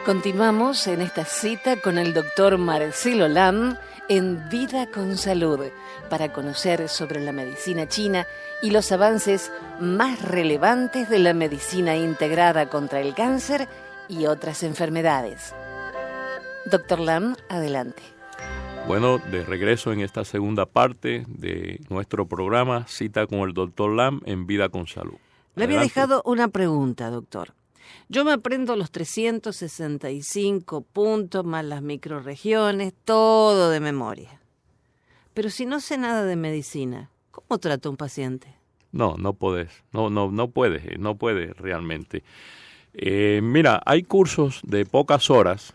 Continuamos en esta cita con el doctor Marcelo Lam en Vida con Salud para conocer sobre la medicina china y los avances más relevantes de la medicina integrada contra el cáncer y otras enfermedades. Doctor Lam, adelante. Bueno, de regreso en esta segunda parte de nuestro programa, Cita con el doctor Lam en Vida con Salud. Le había dejado una pregunta, doctor. Yo me aprendo los 365 puntos más las microrregiones, todo de memoria. Pero si no sé nada de medicina, ¿cómo trato a un paciente? No puedes realmente. Mira, hay cursos de pocas horas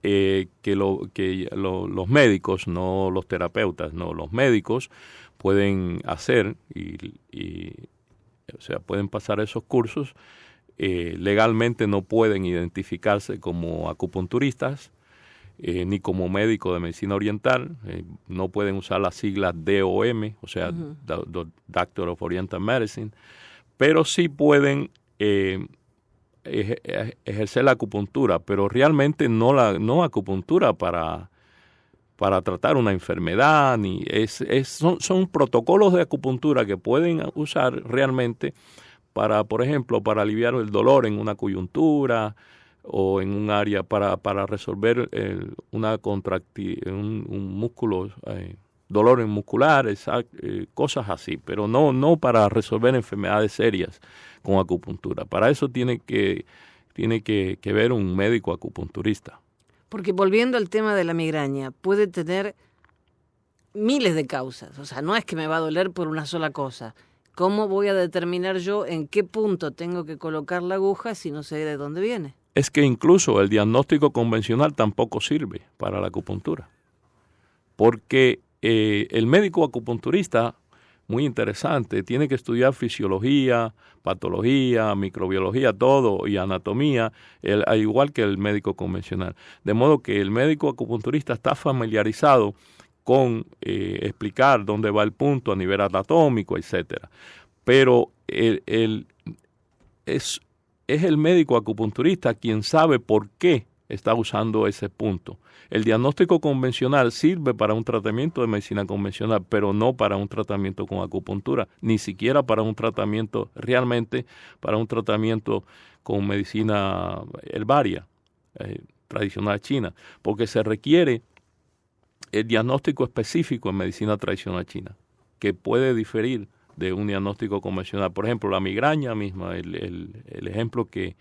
que los médicos, no los terapeutas, no, los médicos pueden hacer o sea, pueden pasar esos cursos. Legalmente no pueden identificarse como acupunturistas ni como médico de medicina oriental. No pueden usar las siglas DOM, o sea, Doctor of Oriental Medicine, pero sí pueden ejercer la acupuntura, pero realmente no acupuntura para tratar una enfermedad, son protocolos de acupuntura que pueden usar realmente para, por ejemplo, para aliviar el dolor en una coyuntura o en un área para resolver un músculo, dolor muscular, cosas así, pero no para resolver enfermedades serias con acupuntura. Para eso tiene que ver un médico acupunturista. Porque volviendo al tema de la migraña, puede tener miles de causas, o sea, no es que me va a doler por una sola cosa. ¿Cómo voy a determinar yo en qué punto tengo que colocar la aguja si no sé de dónde viene? Es que incluso el diagnóstico convencional tampoco sirve para la acupuntura. Porque el médico acupunturista, muy interesante, tiene que estudiar fisiología, patología, microbiología, todo, y anatomía, al igual que el médico convencional. De modo que el médico acupunturista está familiarizado con explicar dónde va el punto a nivel anatómico, etcétera. Pero es el médico acupunturista quien sabe por qué está usando ese punto. El diagnóstico convencional sirve para un tratamiento de medicina convencional, pero no para un tratamiento con acupuntura, ni siquiera para un tratamiento, realmente para un tratamiento con medicina herbaria, tradicional china, porque se requiere el diagnóstico específico en medicina tradicional china, que puede diferir de un diagnóstico convencional. Por ejemplo, la migraña misma, el ejemplo que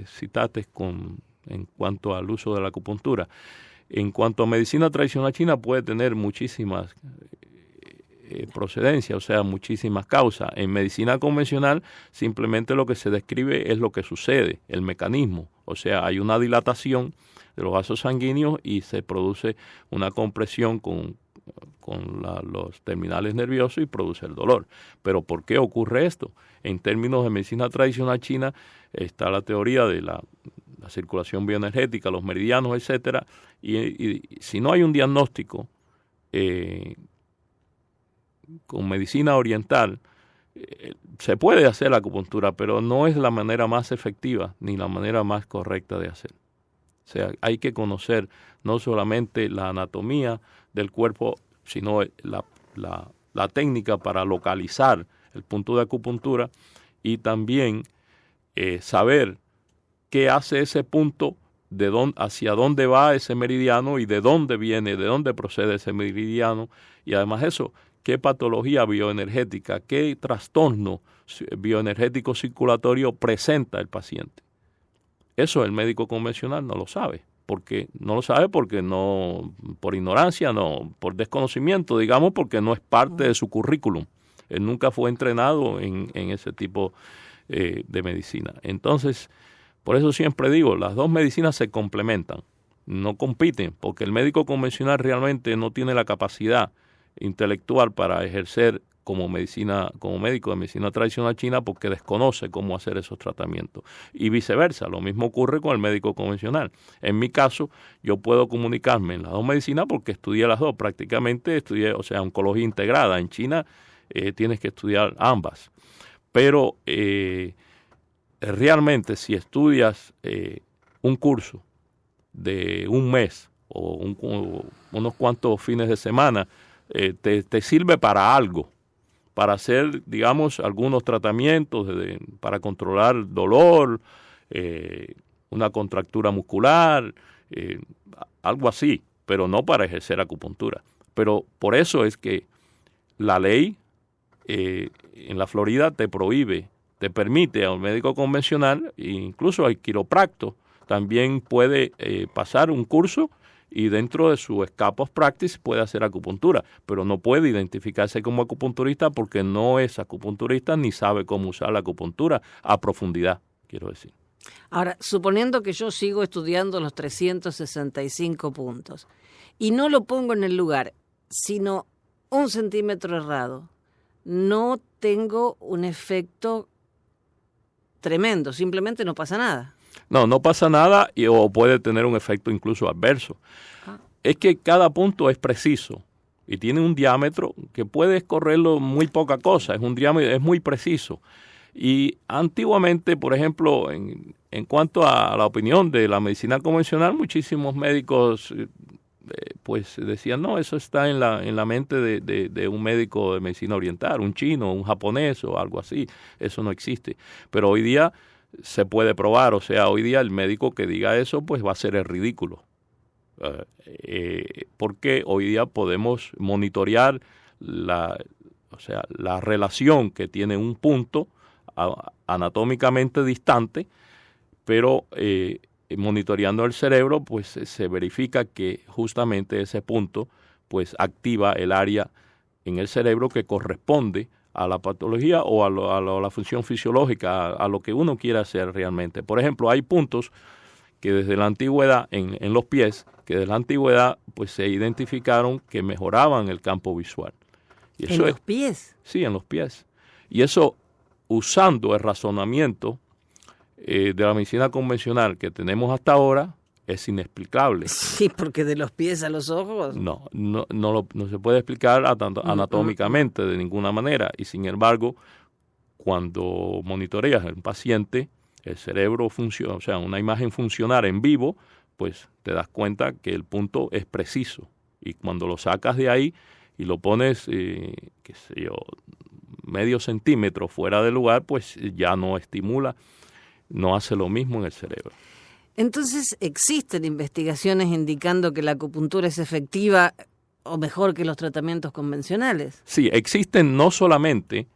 citaste en cuanto al uso de la acupuntura. En cuanto a medicina tradicional china, puede tener muchísimas procedencias, o sea, muchísimas causas. En medicina convencional, simplemente lo que se describe es lo que sucede, el mecanismo. O sea, hay una dilatación de los vasos sanguíneos y se produce una compresión con los terminales nerviosos y produce el dolor. Pero ¿por qué ocurre esto? En términos de medicina tradicional china está la teoría de la circulación bioenergética, los meridianos, etcétera, y si no hay un diagnóstico con medicina oriental, se puede hacer la acupuntura, pero no es la manera más efectiva ni la manera más correcta de hacer. O sea, hay que conocer no solamente la anatomía del cuerpo, sino la técnica para localizar el punto de acupuntura y también saber qué hace ese punto, hacia dónde va ese meridiano y de dónde viene, de dónde procede ese meridiano, y además eso, qué patología bioenergética, qué trastorno bioenergético circulatorio presenta el paciente. Eso el médico convencional no lo sabe, porque no, por ignorancia, no, por desconocimiento, digamos, porque no es parte de su currículum. Él nunca fue entrenado en ese tipo de medicina. Entonces, por eso siempre digo, las dos medicinas se complementan, no compiten, porque el médico convencional realmente no tiene la capacidad intelectual para ejercer como médico de medicina tradicional china porque desconoce cómo hacer esos tratamientos. Y viceversa, lo mismo ocurre con el médico convencional. En mi caso, yo puedo comunicarme en las dos medicinas porque estudié las dos, prácticamente o sea, oncología integrada. En China tienes que estudiar ambas. Pero realmente si estudias un curso de un mes o unos cuantos fines de semana te sirve para algo, para hacer, digamos, algunos tratamientos para controlar dolor, una contractura muscular, algo así, pero no para ejercer acupuntura. Pero por eso es que la ley en la Florida te permite a un médico convencional, e incluso al quiropracto, también puede pasar un curso y dentro de su escape of practice puede hacer acupuntura, pero no puede identificarse como acupunturista porque no es acupunturista ni sabe cómo usar la acupuntura a profundidad, quiero decir. Ahora, suponiendo que yo sigo estudiando los 365 puntos y no lo pongo en el lugar, sino 1 centímetro errado, no tengo un efecto tremendo, simplemente no pasa nada. No pasa nada o puede tener un efecto incluso adverso. Es que cada punto es preciso y tiene un diámetro que puedes correrlo muy poca cosa, es muy preciso. Y antiguamente, por ejemplo, en cuanto a la opinión de la medicina convencional, muchísimos médicos pues decían, no, eso está en la mente de un médico de medicina oriental, un chino, un japonés o algo así, eso no existe. Pero hoy día se puede probar, o sea, hoy día el médico que diga eso pues va a ser el ridículo. Porque hoy día podemos monitorear la relación que tiene un punto anatómicamente distante, pero monitoreando el cerebro pues se verifica que justamente ese punto pues activa el área en el cerebro que corresponde a la patología o a la función fisiológica, a lo que uno quiera hacer realmente. Por ejemplo, hay puntos que desde la antigüedad, en los pies, que desde la antigüedad pues se identificaron que mejoraban el campo visual. Y eso ¿En los pies? Sí, en los pies. Y eso, usando el razonamiento de la medicina convencional que tenemos hasta ahora, es inexplicable. Sí, porque de los pies a los ojos. No se puede explicar anatómicamente de ninguna manera. Y sin embargo, cuando monitoreas a un paciente, el cerebro funciona, o sea, una imagen funcional en vivo, pues te das cuenta que el punto es preciso. Y cuando lo sacas de ahí y lo pones, qué sé yo, medio centímetro fuera del lugar, pues ya no estimula, no hace lo mismo en el cerebro. Entonces, ¿existen investigaciones indicando que la acupuntura es efectiva o mejor que los tratamientos convencionales? Sí, existen no solamente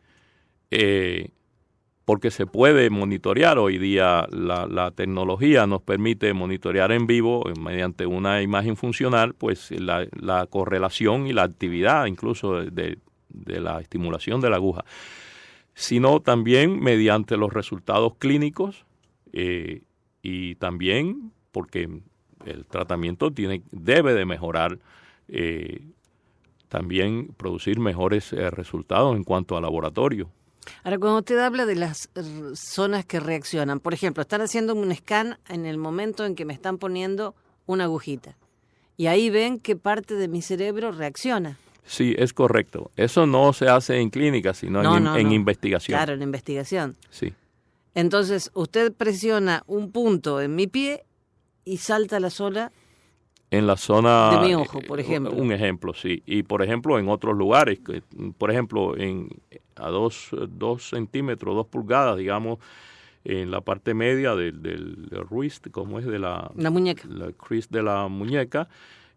porque se puede monitorear. Hoy día la tecnología nos permite monitorear en vivo mediante una imagen funcional, pues la correlación y la actividad incluso de la estimulación de la aguja, sino también mediante los resultados clínicos y también porque el tratamiento debe de mejorar, también producir mejores resultados en cuanto a laboratorio. Ahora, cuando usted habla de las zonas que reaccionan, por ejemplo, están haciendo un scan en el momento en que me están poniendo una agujita y ahí ven qué parte de mi cerebro reacciona. Sí, es correcto. Eso no se hace en clínica, sino en investigación. Claro, en investigación. Sí. Entonces, usted presiona un punto en mi pie y salta la zona en la zona de mi ojo, por ejemplo. Un ejemplo, sí. Y por ejemplo, en otros lugares, por ejemplo, a 2 centímetros, 2 pulgadas, digamos, en la parte media del wrist, como es de la muñeca. La crease de la muñeca,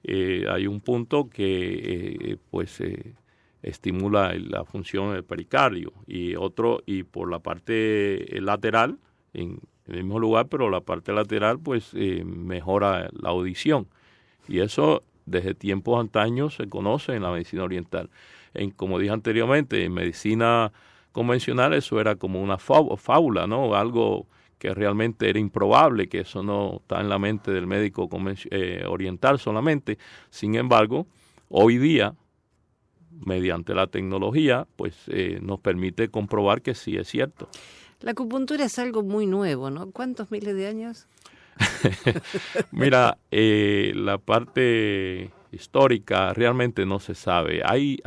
hay un punto que estimula la función del pericardio y por la parte lateral, en el mismo lugar, pero la parte lateral pues mejora la audición. Y eso desde tiempos antaños se conoce en la medicina oriental. Como dije anteriormente, en medicina convencional eso era como una fábula, ¿no? Algo que realmente era improbable, que eso no está en la mente del médico oriental solamente. Sin embargo, hoy día, mediante la tecnología, pues nos permite comprobar que sí es cierto. La acupuntura es algo muy nuevo, ¿no? ¿Cuántos miles de años? Mira, la parte histórica realmente no se sabe. Hay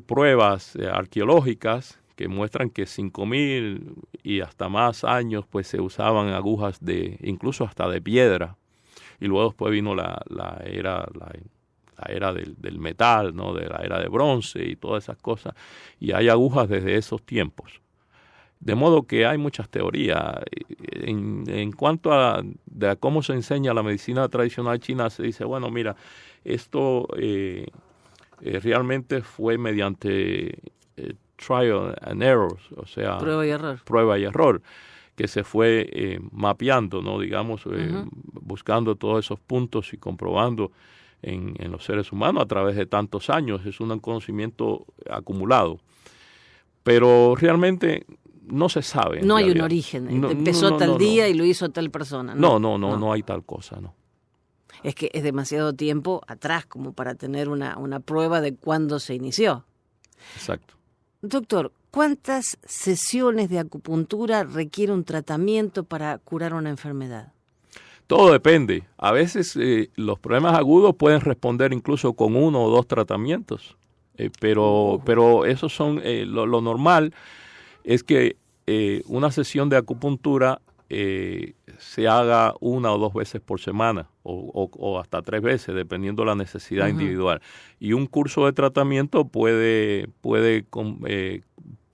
pruebas arqueológicas que muestran que 5.000 y hasta más años pues se usaban agujas incluso hasta de piedra. Y luego después vino la era del metal, ¿no? De la era de bronce y todas esas cosas. Y hay agujas desde esos tiempos. De modo que hay muchas teorías. En cuanto a cómo se enseña la medicina tradicional china, se dice, bueno, mira, esto realmente fue mediante trial and error, o sea, prueba y error, que se fue mapeando, ¿no? Digamos, buscando todos esos puntos y comprobando en los seres humanos a través de tantos años. Es un conocimiento acumulado. Pero realmente no se sabe. No hay un origen. Empezó tal día y lo hizo tal persona. No hay tal cosa, no. Es que es demasiado tiempo atrás como para tener una prueba de cuándo se inició. Exacto. Doctor, ¿cuántas sesiones de acupuntura requiere un tratamiento para curar una enfermedad? Todo depende. A veces los problemas agudos pueden responder incluso con 1 o 2 tratamientos. Pero esos son lo normal es que una sesión de acupuntura se haga 1 o 2 veces por semana o hasta 3 veces, dependiendo de la necesidad individual. Y un curso de tratamiento puede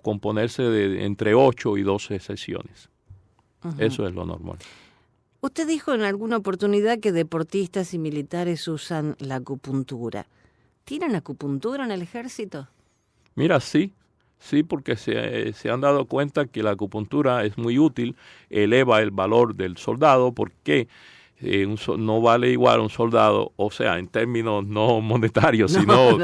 componerse de entre 8 y 12 sesiones. Eso es lo normal. Usted dijo en alguna oportunidad que deportistas y militares usan la acupuntura. ¿Tienen acupuntura en el ejército? Mira, sí, porque se han dado cuenta que la acupuntura es muy útil, eleva el valor del soldado, porque no vale igual un soldado, o sea, en términos no monetarios, sino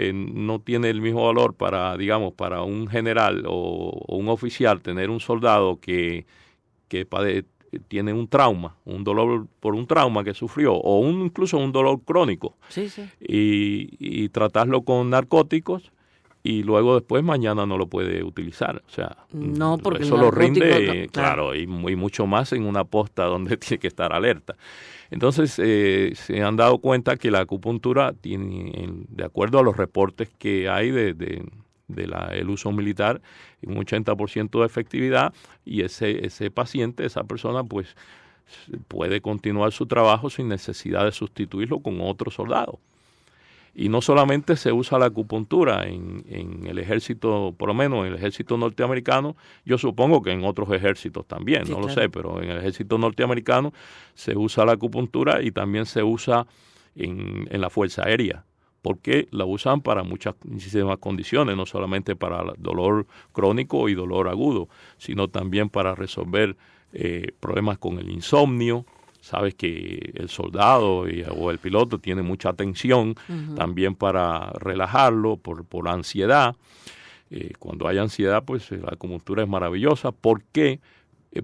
no tiene el mismo valor para, digamos, para un general o un oficial tener un soldado que tiene un trauma, un dolor por un trauma que sufrió, o incluso un dolor crónico, y tratarlo con narcóticos, y luego después mañana no lo puede utilizar. O sea, no, porque eso lo rinde, claro, y mucho más en una posta donde tiene que estar alerta. Entonces, se han dado cuenta que la acupuntura tiene, de acuerdo a los reportes que hay el uso militar, un 80% de efectividad, y ese paciente, esa persona, pues puede continuar su trabajo sin necesidad de sustituirlo con otro soldado. Y no solamente se usa la acupuntura en el ejército, por lo menos en el ejército norteamericano, yo supongo que en otros ejércitos también, lo sé, pero en el ejército norteamericano se usa la acupuntura y también se usa en la Fuerza Aérea, porque la usan para muchísimas condiciones, no solamente para dolor crónico y dolor agudo, sino también para resolver problemas con el insomnio. Sabes que el soldado o el piloto tiene mucha tensión, también para relajarlo por ansiedad. Cuando hay ansiedad, pues la acupuntura es maravillosa porque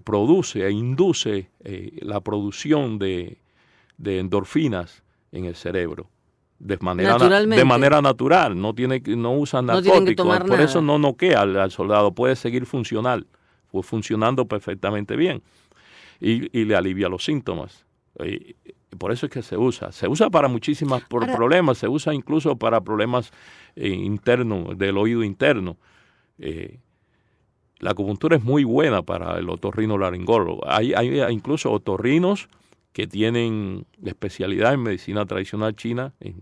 produce e induce la producción de endorfinas en el cerebro. De manera natural, no usan narcóticos, por eso no noquea al soldado, puede seguir funcionando perfectamente bien y le alivia los síntomas. Por eso es que se usa para muchísimos problemas, se usa incluso para problemas internos, del oído interno. La acupuntura es muy buena para el otorrinolaringólogo. Hay incluso otorrinos que tienen especialidad en medicina tradicional china, en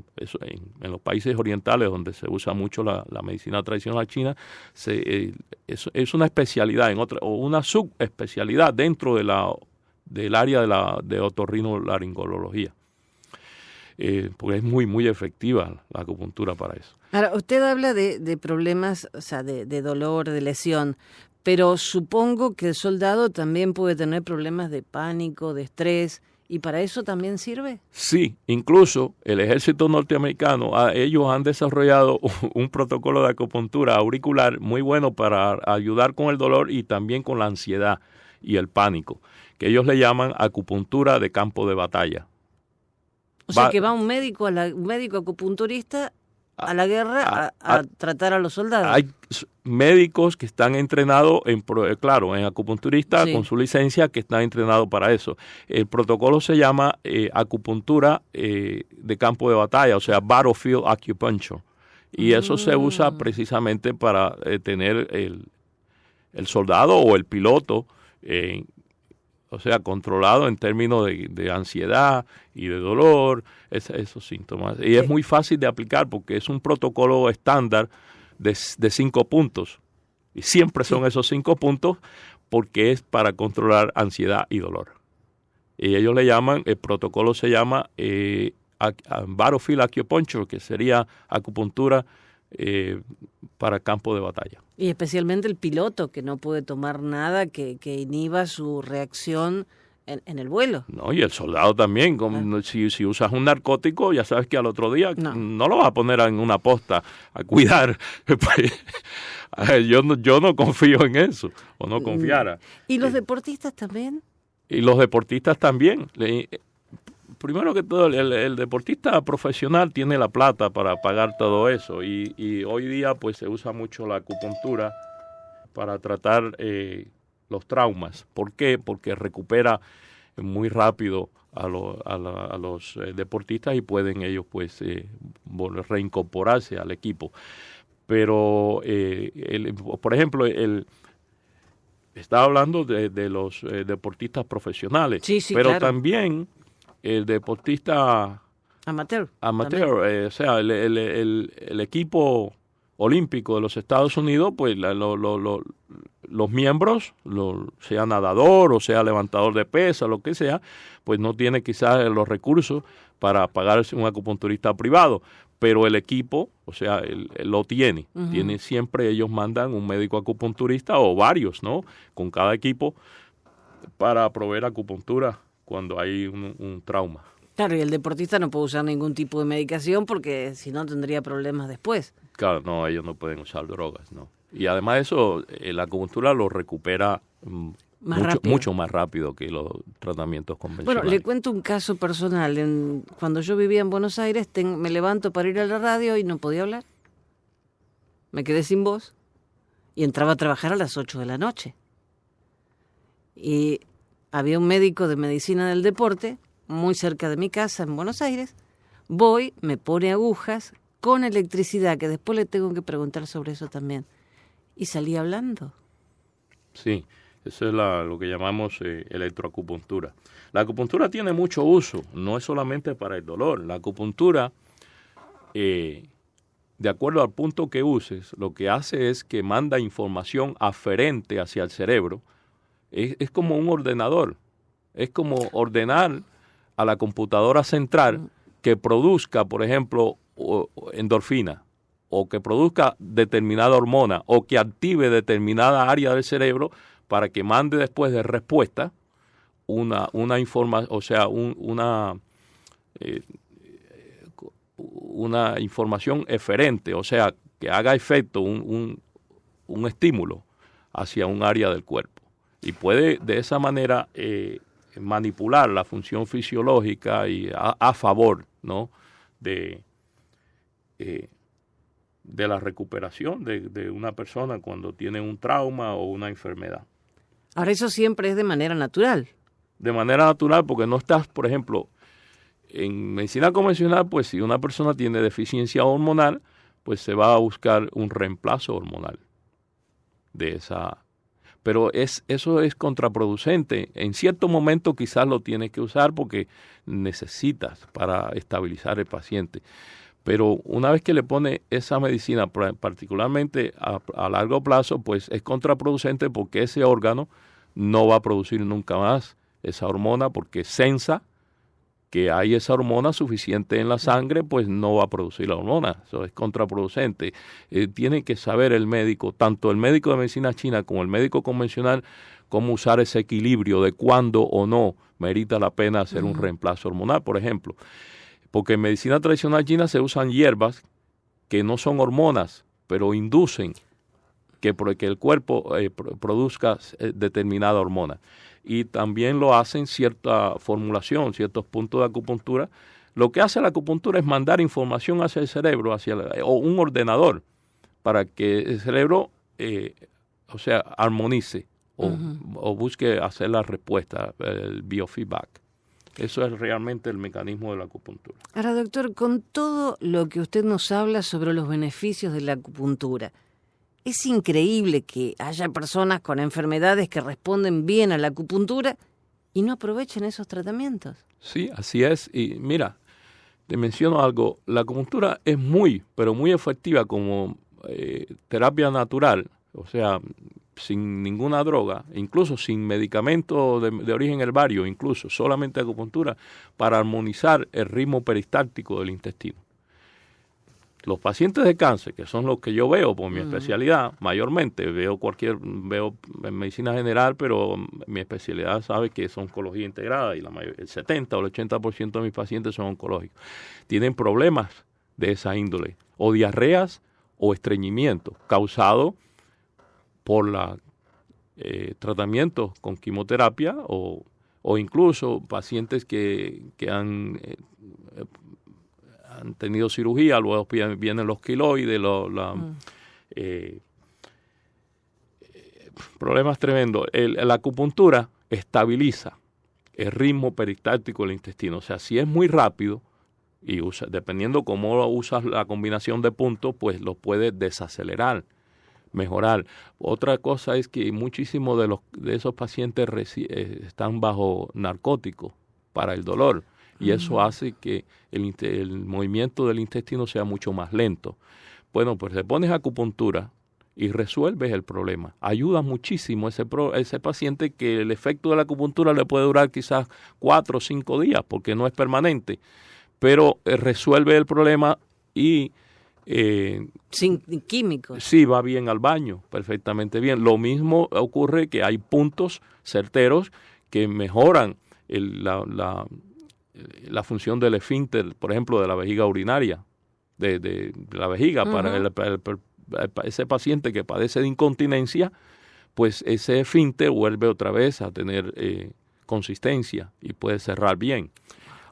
los países orientales donde se usa mucho la medicina tradicional china, es una especialidad o una subespecialidad dentro del área de otorrinolaringología. Porque es muy, muy efectiva la acupuntura para eso. Ahora, usted habla de problemas, o sea, de dolor, de lesión, pero supongo que el soldado también puede tener problemas de pánico, de estrés, ¿y para eso también sirve? Sí, incluso el ejército norteamericano, ellos han desarrollado un protocolo de acupuntura auricular muy bueno para ayudar con el dolor y también con la ansiedad y el pánico, que ellos le llaman acupuntura de campo de batalla. O sea, que va un médico acupunturista a la guerra a tratar a los soldados. Hay médicos que están entrenados, en acupunturistas con su licencia que están entrenados para eso. El protocolo se llama acupuntura de campo de batalla, o sea, battlefield acupuncture. Y eso se usa precisamente para tener el soldado o el piloto, o sea, controlado en términos de ansiedad y de dolor, esos síntomas. Y es muy fácil de aplicar porque es un protocolo estándar de 5 puntos. Y siempre son esos 5 puntos porque es para controlar ansiedad y dolor. Y ellos le llaman, el protocolo se llama Battlefield Acupuncture, que sería acupuntura para campo de batalla. Y especialmente el piloto, que no puede tomar nada que inhiba su reacción en el vuelo. No, y el soldado también. Si usas un narcótico, ya sabes que al otro día no lo vas a poner en una posta a cuidar. Yo no confío en eso, o no confiara. ¿Y los deportistas también? Y los deportistas también. Primero que todo, el deportista profesional tiene la plata para pagar todo eso. Y hoy día pues se usa mucho la acupuntura para tratar los traumas. ¿Por qué? Porque recupera muy rápido a los deportistas y pueden ellos pues reincorporarse al equipo. Pero, por ejemplo, estaba hablando de los deportistas profesionales, sí, pero claro. también el deportista amateur, o sea, el equipo olímpico de los Estados Unidos, pues los miembros, sea nadador o sea levantador de pesas, lo que sea, pues no tiene quizás los recursos para pagarse un acupunturista privado, pero el equipo, o sea, él lo tiene. Tiene siempre, ellos mandan un médico acupunturista o varios, ¿no? Con cada equipo para proveer acupuntura cuando hay un trauma. Claro, y el deportista no puede usar ningún tipo de medicación porque si no tendría problemas después. Claro, no, ellos no pueden usar drogas, ¿no? Y además de eso, la acupuntura lo recupera mucho más rápido que los tratamientos convencionales. Bueno, le cuento un caso personal. Cuando yo vivía en Buenos Aires, me levanto para ir a la radio y no podía hablar. Me quedé sin voz y entraba a trabajar a las 8 de la noche. Y había un médico de medicina del deporte muy cerca de mi casa en Buenos Aires. Voy, me pone agujas con electricidad, que después le tengo que preguntar sobre eso también. Y salí hablando. Sí, eso es lo que llamamos electroacupuntura. La acupuntura tiene mucho uso, no es solamente para el dolor. La acupuntura, de acuerdo al punto que uses, lo que hace es que manda información aferente hacia el cerebro. Es como un ordenador, es como ordenar a la computadora central que produzca, por ejemplo, endorfina, o que produzca determinada hormona, o que active determinada área del cerebro para que mande después de respuesta una información, o sea, una información eferente, o sea, que haga efecto un estímulo hacia un área del cuerpo. Y puede de esa manera manipular la función fisiológica y a favor, ¿no? de la recuperación de una persona cuando tiene un trauma o una enfermedad. Ahora, eso siempre es de manera natural. De manera natural, porque no estás, por ejemplo, en medicina convencional, pues si una persona tiene deficiencia hormonal, pues se va a buscar un reemplazo hormonal de esa. Pero eso es contraproducente. En cierto momento quizás lo tienes que usar porque necesitas para estabilizar el paciente. Pero una vez que le pone esa medicina, particularmente a largo plazo, pues es contraproducente porque ese órgano no va a producir nunca más esa hormona porque sensa que hay esa hormona suficiente en la sangre, pues no va a producir la hormona. Eso es contraproducente. Tiene que saber el médico, tanto el médico de medicina china como el médico convencional, cómo usar ese equilibrio de cuándo o no merita la pena hacer un reemplazo hormonal, por ejemplo. Porque en medicina tradicional china se usan hierbas que no son hormonas, pero inducen que el cuerpo produzca determinada hormona. Y también lo hacen cierta formulación, ciertos puntos de acupuntura. Lo que hace la acupuntura es mandar información hacia el cerebro, o un ordenador, para que el cerebro, armonice o busque hacer la respuesta, el biofeedback. Eso es realmente el mecanismo de la acupuntura. Ahora, doctor, con todo lo que usted nos habla sobre los beneficios de la acupuntura, es increíble que haya personas con enfermedades que responden bien a la acupuntura y no aprovechen esos tratamientos. Sí, así es. Y mira, te menciono algo. La acupuntura es muy, pero muy efectiva como terapia natural, o sea, sin ninguna droga, incluso sin medicamento de origen herbario, incluso solamente acupuntura, para armonizar el ritmo peristáltico del intestino. Los pacientes de cáncer, que son los que yo veo por mi especialidad, mayormente veo en medicina general, pero mi especialidad sabe que es oncología integrada y el 70 o el 80% de mis pacientes son oncológicos. Tienen problemas de esa índole, o diarreas o estreñimiento, causado por tratamientos con quimioterapia o incluso pacientes que han tenido cirugía, luego vienen los quiloides, problemas tremendos. La acupuntura estabiliza el ritmo peristáltico del intestino. O sea, si es muy rápido, y dependiendo cómo usas la combinación de puntos, pues lo puedes desacelerar, mejorar. Otra cosa es que muchísimos de esos pacientes están bajo narcóticos para el dolor. Y eso hace que el movimiento del intestino sea mucho más lento. Bueno, pues le pones acupuntura y resuelves el problema. Ayuda muchísimo a ese paciente, que el efecto de la acupuntura le puede durar quizás 4 o 5 días, porque no es permanente, pero resuelve el problema y... sin químicos. Sí, va bien al baño, perfectamente bien. Lo mismo ocurre que hay puntos certeros que mejoran la función del esfínter, por ejemplo, de la vejiga urinaria, de la vejiga. Para ese paciente que padece de incontinencia, pues ese esfínter vuelve otra vez a tener consistencia y puede cerrar bien.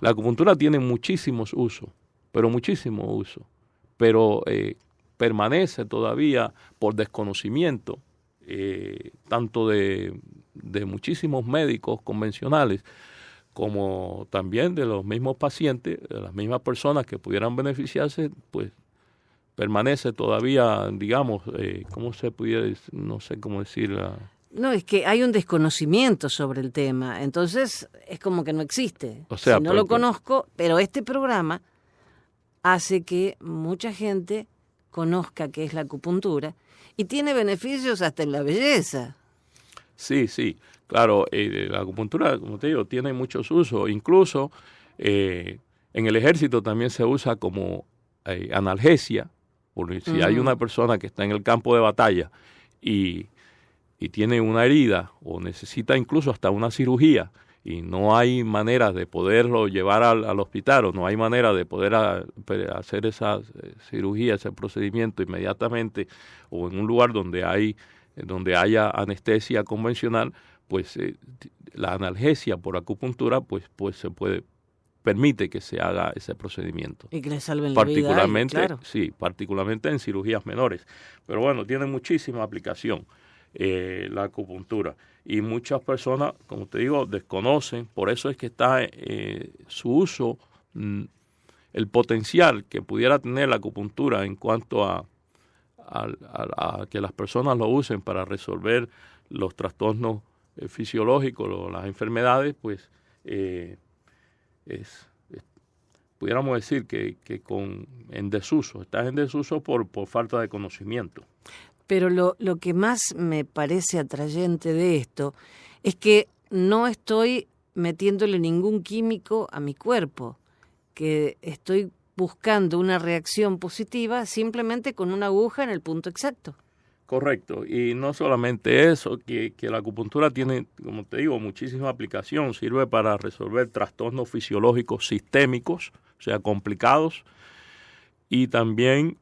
La acupuntura tiene muchísimos usos, pero muchísimos usos, pero permanece todavía por desconocimiento, tanto de muchísimos médicos convencionales, como también de los mismos pacientes, de las mismas personas que pudieran beneficiarse, pues permanece todavía, digamos, ¿cómo se pudiera decir? No sé cómo decirla. No, es que hay un desconocimiento sobre el tema, entonces es como que no existe. O sea, si no lo conozco, pero este programa hace que mucha gente conozca qué es la acupuntura y tiene beneficios hasta en la belleza. Sí, sí. Claro, la acupuntura, como te digo, tiene muchos usos. Incluso en el ejército también se usa como analgesia. Porque si hay una persona que está en el campo de batalla y tiene una herida o necesita incluso hasta una cirugía y no hay manera de poderlo llevar al hospital, o no hay manera de poder hacer esa cirugía, ese procedimiento inmediatamente, o en un lugar donde haya anestesia convencional, pues la analgesia por acupuntura pues permite que se haga ese procedimiento. Y que le salven la vida. Claro. Sí, particularmente en cirugías menores. Pero bueno, tiene muchísima aplicación la acupuntura. Y muchas personas, como te digo, desconocen. Por eso es que está su uso, el potencial que pudiera tener la acupuntura en cuanto a que las personas lo usen para resolver los trastornos fisiológicos o las enfermedades, pues pudiéramos decir que en desuso, está en desuso por falta de conocimiento. Pero lo que más me parece atrayente de esto es que no estoy metiéndole ningún químico a mi cuerpo, que estoy buscando una reacción positiva simplemente con una aguja en el punto exacto. Correcto, y no solamente eso, que la acupuntura tiene, como te digo, muchísima aplicación, sirve para resolver trastornos fisiológicos sistémicos, o sea, complicados, y también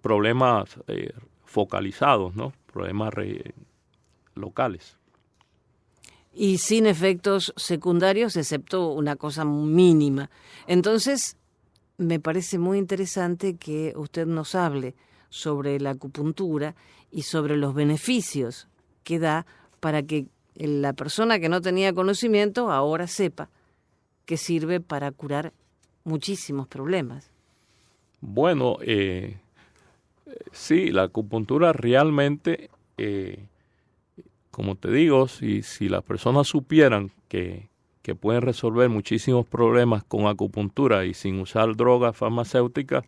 problemas focalizados, ¿no? Problemas locales. Y sin efectos secundarios, excepto una cosa mínima. Entonces, me parece muy interesante que usted nos hable sobre la acupuntura y sobre los beneficios que da para que la persona que no tenía conocimiento ahora sepa que sirve para curar muchísimos problemas. Bueno, sí, la acupuntura realmente, como te digo, si las personas supieran que pueden resolver muchísimos problemas con acupuntura y sin usar drogas farmacéuticas,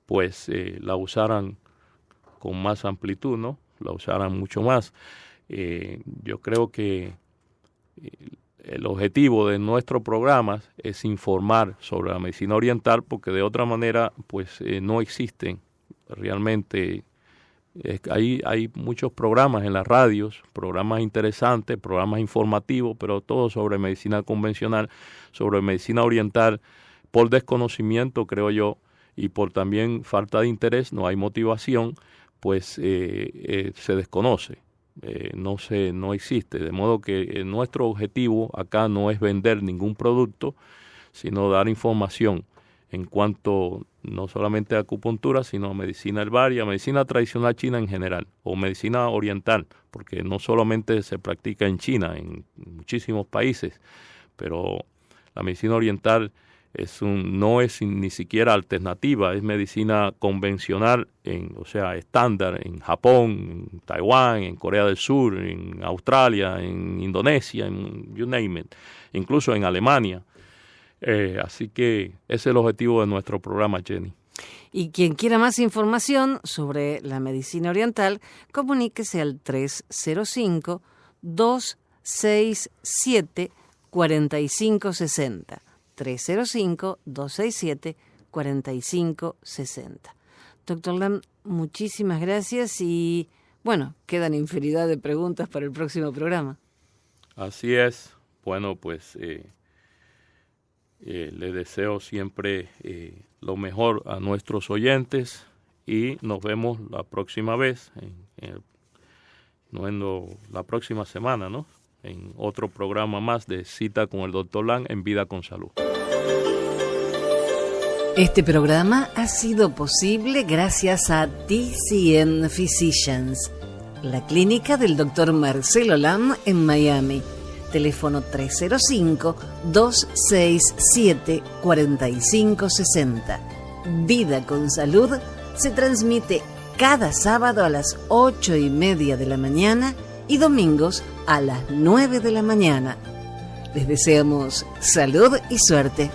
pues la usaran con más amplitud, ¿no? La usaran mucho más. Yo creo que el objetivo de nuestro programa es informar sobre la medicina oriental, porque de otra manera pues no existen realmente. Hay muchos programas en las radios, programas interesantes, programas informativos, pero todo sobre medicina convencional, sobre medicina oriental. Por desconocimiento, creo yo, y por también falta de interés, no hay motivación, pues se desconoce. No existe, de modo que nuestro objetivo acá no es vender ningún producto, sino dar información en cuanto no solamente a acupuntura, sino a medicina herbaria, medicina tradicional china en general, o medicina oriental, porque no solamente se practica en China, en muchísimos países, pero la medicina oriental no es ni siquiera alternativa, es medicina convencional, o sea, estándar en Japón, en Taiwán, en Corea del Sur, en Australia, en Indonesia, en you name it, incluso en Alemania. Así que ese es el objetivo de nuestro programa, Jenny. Y quien quiera más información sobre la medicina oriental, comuníquese al 305-267-4560. 305-267-4560. Doctor Lam, muchísimas gracias y, bueno, quedan infinidad de preguntas para el próximo programa. Así es. Bueno, pues le deseo siempre lo mejor a nuestros oyentes y nos vemos la próxima vez, la próxima semana, ¿no? En otro programa más de Cita con el Dr. Lam en Vida con Salud. Este programa ha sido posible gracias a TCM Physicians, la clínica del Dr. Marcelo Lam en Miami. Teléfono 305-267-4560. Vida con Salud se transmite cada sábado a las 8:30 de la mañana y domingos a las 9 de la mañana. Les deseamos salud y suerte.